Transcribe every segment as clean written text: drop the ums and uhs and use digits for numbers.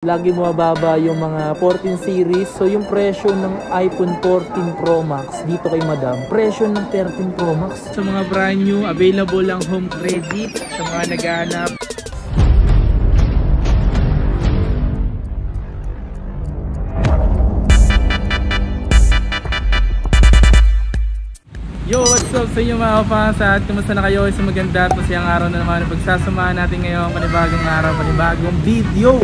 Lagi mababa yung mga 14 series. So yung presyo ng iPhone 14 Pro Max dito kay Madam, presyo ng 13 Pro Max. Sa mga brand new, available lang home credit sa mga naghahanap. Yo, what's up sa inyo mga fans at kumusta na kayo? Isang maganda at masayang araw na naman. Pagsasamahan natin ngayon panibagong araw, panibagong video.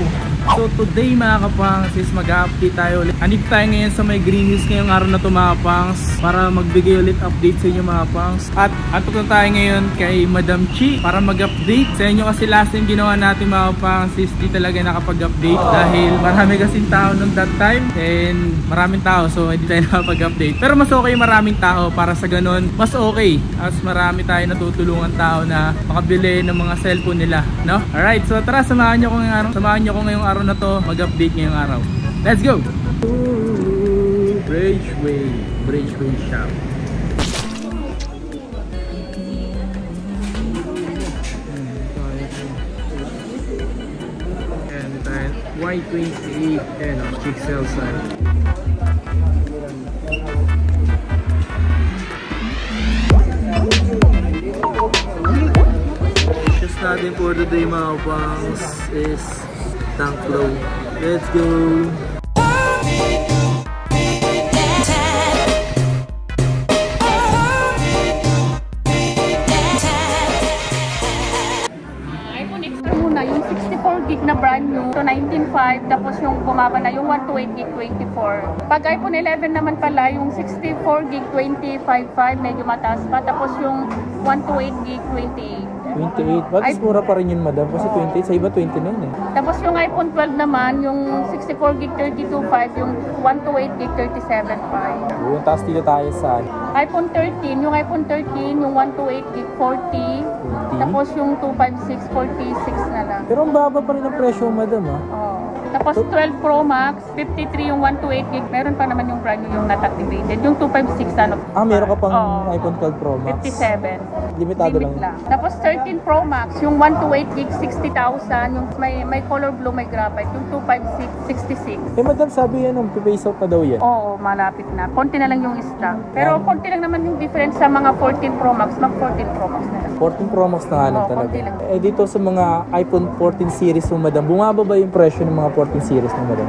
So today mga kapangs is mag-update tayo ulit. Andito tayo ngayon sa may Green Hills ngayong araw na ito mga kapangs para magbigay ulit update sa inyo mga kapangs. At ato tayo ngayon kay Madam Chi para mag-update sa inyo kasi last time ginawa natin mga kapangs is di talaga nakapag-update dahil marami kasing tao nung that time and maraming tao so hindi tayo nakapag-update. Pero mas okay maraming tao para sa ganun mas okay as marami tayo natutulungan tao na makabili ng mga cellphone nila, no? Alright, so tara samahan nyo ko ngayong araw na to mag-update ngayong araw. Let's go! Bridgeway shop. And tayo Y28 and pixel size. Just natin for today mga bangs is tank low. Let's go! iPhone extra muna, yung 64 gig na brand new, so 19.5, tapos yung bumaba na yung 128 gig 24. Pag iPhone 11 naman pala, yung 64 gig 20.55, medyo mataas pa, tapos yung 128 gig 28. 28. Mas mura pa rin yun Madam kasi 28 sa iba 29 eh. Tapos yung iPhone 12 naman, yung 64 gig 32.5, yung 128 gig 37.5. Yung taas dito tayo sa iPhone 13, yung iPhone 13, yung 128 gig 40, tapos yung 256, 46 na lang. Pero ang baba pa rin ang presyo Madam ah. Tapos 12 Pro Max, 53 yung 128 gig. Meron pa naman yung brand new yung not activated. Yung 256 ano. Meron ka pang iPhone 12 Pro Max. 57. Limitado Limit lang. Tapos 13 Pro Max, yung 128 gig 60,000. Yung may color blue, may graphite. Yung 256, 66. Madam sabi yan pipace out na daw yan. Oo, malapit na. Konti na lang yung stock. Pero konti lang naman yung difference sa mga 14 Pro Max. Mag 14 Pro Max na lang. 14 Pro Max na lang talaga. Konti lang. Dito sa mga iPhone 14 series mo Madam, bumaba ba yung presyo ng mga 14 series mo Madam?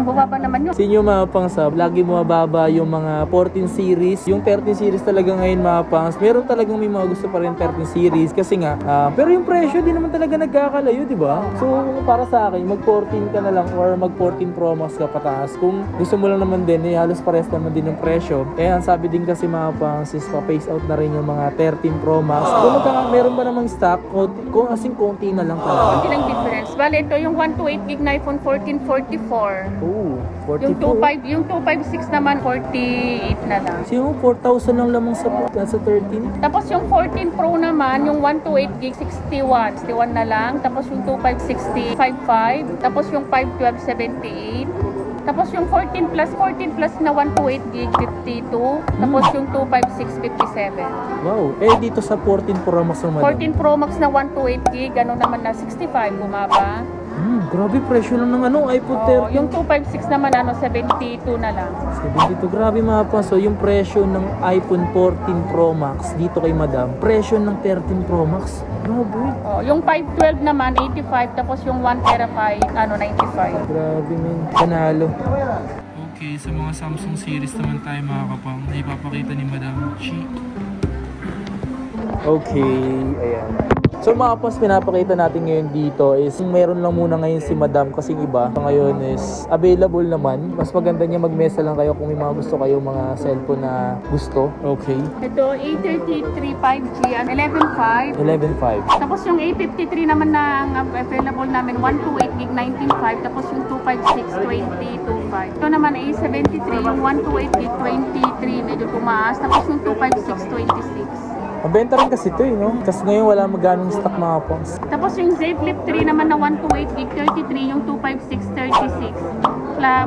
Bumaba naman yun. Sa inyo mga pangsab, lagi bumababa yung mga 14 series. Yung 13 series talaga ngayon mga pangs, meron talagang may mga gusto pa rin 13 series kasi nga, pero yung presyo di naman talaga nagkakalayo, di ba? So para sa akin, mag 14 ka na lang or mag 14 Pro Max ka pataas. Kung gusto mo lang naman din, halos pares naman din yung presyo. Ang sabi din kasi mga pangs is pa-phase out na rin yung mga 13 Pro Max. Kung meron ba namang stock, kung asing konti na lang talaga. Konti lang difference. Bale, ito yung 128 gig na iPhone 14, 44. Oh, 44. Yung 256 naman, 48 na lang. So yung 4,000 lang lamang sa 13? Tapos yung 14 Pro naman, yung 128 gig 61. 61 na lang. Tapos yung 2560, 55. Tapos yung 512, 78. Tapos yung 14 plus na 128 gig 52. Tapos yung 256, 57. Wow. Dito sa 14 Pro Max naman. 14 Pro Max na 128 gig, ano naman na 65, bumaba. Grabe presyo lang ng iPhone 13. Yung 256 naman 72 na lang. 72, grabe mga pa. So yung presyo ng iPhone 14 Pro Max dito kay Madam, presyo ng 13 Pro Max. Grabe. Yung 512 naman 85, tapos yung 1 terabyte 95. Grabe men, panalo. Okay, sa mga Samsung series naman tayo mga kapang, na ipapakita ni Madam Chi. Okay, ayan. So mga pas, pinapakita natin ngayon dito is meron lang muna ngayon si Madam kasi iba ngayon is available naman. Mas maganda niya mag-mesa lang kayo kung may mga gusto kayo mga cellphone na gusto. Okay. Ito A33 5G 11.5. 11.5. Tapos yung A53 naman na ang available namin 128 gig 19.5. Tapos yung 256 20.25. Ito naman A73 yung 128 gig 23 medyo tumaas. Tapos yung 256 26. Mabenta rin kasi ito no? Kasi ngayon wala maganong stock mga pons. Tapos yung Z Flip 3 naman na 128 gig 33, yung 256 36.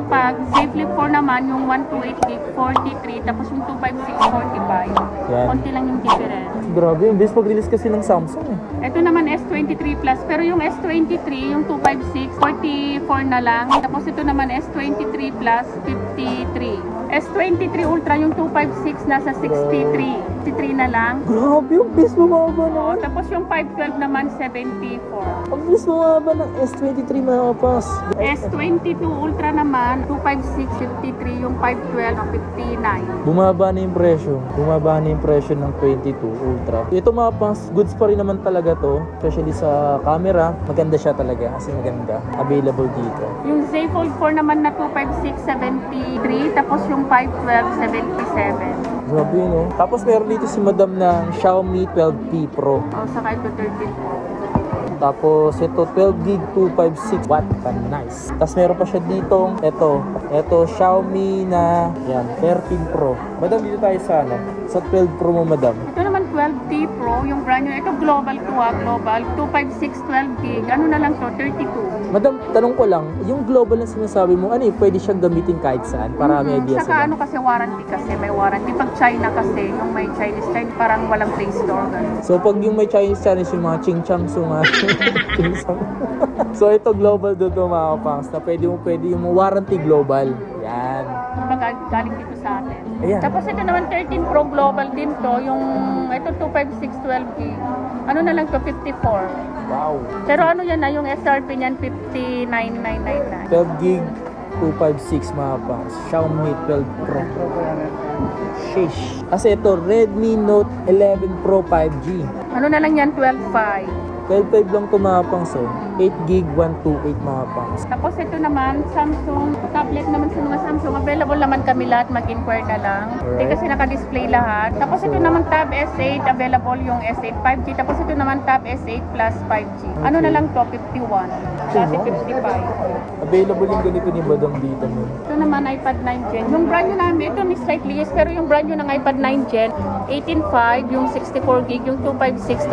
Pag Z Flip 4 naman yung 128 gig 43, tapos yung 256 45. Yan. Konti lang yung difference. Grabe, yung best pag-release kasi ng Samsung eh. Ito naman S23 Plus, pero yung S23, yung 256, 44 na lang. Tapos ito naman S23 Plus, 53. S23 Ultra, yung 256, nasa 63. 63 na lang. Grabe, yung best bumaba Oo, naman. tapos yung 512 naman, 74. Ang best bumaba ng S23 mga kapas. S22 Ultra naman, 256, 53. Yung 512, 59. Bumaba na yung presyo. Bumaba na yung presyo ng 22 Ultra. Ito mga pas, goods pa rin naman talaga to. Especially sa camera. Maganda siya talaga kasi maganda. Available dito. Yung Z Fold 4 naman na 256, 73. Tapos yung 512, 77. Grabe yun, no? Tapos meron dito si madam ng Xiaomi 12P Pro. O, saka ito 13 Pro. Tapos ito 12 gig 256 watt. Nice. Tapos meron pa siya dito. Ito Xiaomi na yan 13 Pro. Madam, dito tayo sa ano? Sa 12 Pro mo, madam. Ito naman 12T Pro, yung brand new. Ito global to global. 256, 12 gig. Ano na lang to? 32. Madam, tanong ko lang, yung global na sinasabi mo, ano pwede siyang gamitin kahit saan para may idea Saka sila? ano kasi warranty kasi, may warranty. Pag China kasi, yung may Chinese, parang walang Play Store. Ganun. So pag yung may Chinese yung mga ching-chang mga ching-chang. So ito global doon to mga kapangs na pwede yung warranty global. Yan. Kumbaga, galing dito sa atin. Ayan. Tapos ito naman 13 Pro global din to. Yung, ito 256, 12 gig. Ano na lang to? 54. Wow. Pero ano yan na, yung SRP niyan, 59,999. 12 gig 256 mga kapangs. Xiaomi 12 Pro. Sheesh. Kasi ito Redmi Note 11 Pro 5G. Ano na lang yan, 12.5. 12.5 lang ito mga pangs. 8 gig 128 mga pangs. Tapos ito naman, Samsung, tablet naman sa mga Samsung. Available naman kami lahat, mag-inquire na lang. Hindi kasi naka-display lahat. Tapos ito naman Tab S8, available yung S8 5G. Tapos ito naman Tab S8 Plus 5G. Ano na lang to, 51. Dati 55. Available yung ganito ni Badang dito mo. Ito naman iPad 9 Gen. Yung brand new namin, ito ni slightly yes, pero yung brand new ng iPad 9 Gen, 18.5, yung 64 gig, yung 256,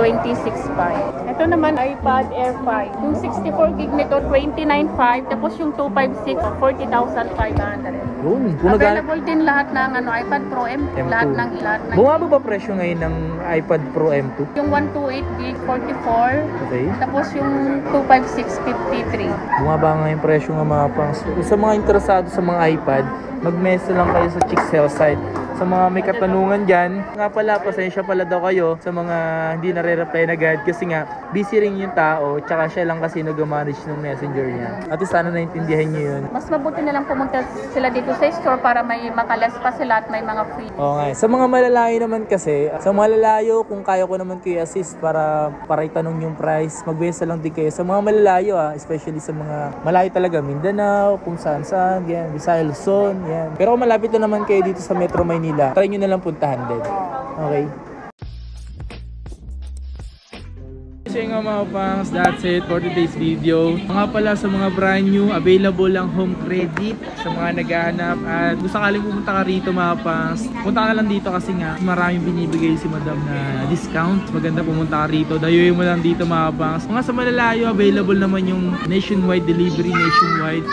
26.5. Ito naman iPad Air 5. Yung 64 gig nito, 29.5. Tapos yung 256, 40,500. Yun. Available din lahat ng iPad Pro M2. Lahat ng Bumaba ba presyo ngayon ng iPad Pro M2? yung 128 gig, 44. Okay. Tapos yung 256, 53. Bumaba nga yung presyo ng mga pangs. Sa mga interesado sa mga iPad, mag-message lang kayo sa Chixel site. Sa mga may katanungan dyan, nga pala, pasensya pala daw kayo sa mga hindi nare-reply na agad kasi nga, busy rin yung tao, tsaka siya lang kasi nag-manage ng messenger niya. At sana naintindihan nyo yun. Mas mabuti na lang pumunta sila dito sa store para may makalas pa sila at may mga free. Oo nga. Sa mga malalayo naman kasi, sa mga malalayo, kung kaya ko naman kayo assist para itanong yung price, magbesa lang din kayo. Sa mga malalayo, especially sa mga malayo talaga, Mindanao, kung saan-saan, yan, Visayas, Luzon, yan. Pero kung malapit na naman kayo dito sa Metro Maynila, try nyo na lang puntahan din. Okay? So yun nga mga pangs, that's it for today's video. Mga pala sa mga brand new, available lang home credit sa mga naghahanap. At kung sakaling pumunta ka rito mga pangs, punta ka na lang dito kasi nga maraming binibigay si madam na discount. Maganda pumunta ka rito, dayuin mo lang dito mga pangs. Mga sa malalayo, available naman yung nationwide delivery, nationwide.